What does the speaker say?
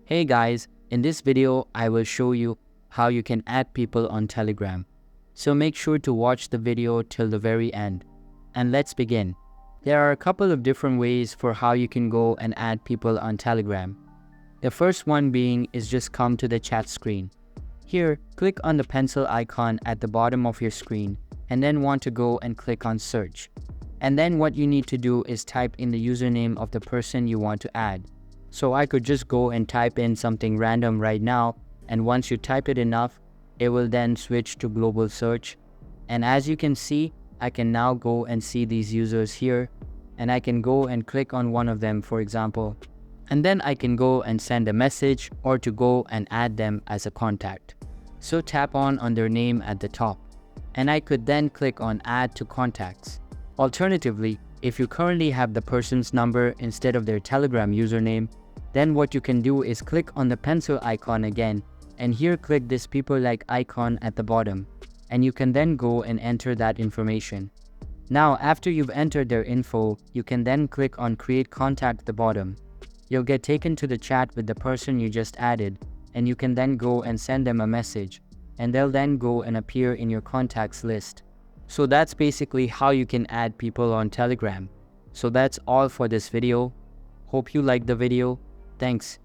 Hey guys, in this video I will show you how you can add people on Telegram. So make sure to watch the video till the very end. And let's begin. There are a couple of different ways for how you can go and add people on Telegram. The first one being is just come to the chat screen. Here, click on the pencil icon at the bottom of your screen and then want to go and click on search. And then what you need to do is type in the username of the person you want to add. So I could just go and type in something random right now, and once you type it enough, it will then switch to global search. And as you can see, I can now go and see these users here, and I can go and click on one of them, for example. And then I can go and send a message or to go and add them as a contact. So tap on their name at the top, and I could then click on add to contacts. Alternatively, if you currently have the person's number instead of their Telegram username, then what you can do is click on the pencil icon again, and here click this people like icon at the bottom, and you can then go and enter that information. Now after you've entered their info, you can then click on create contact at the bottom. You'll get taken to the chat with the person you just added, and you can then go and send them a message, and they'll then go and appear in your contacts list. So that's basically how you can add people on Telegram. So that's all for this video. Hope you liked the video. Thanks.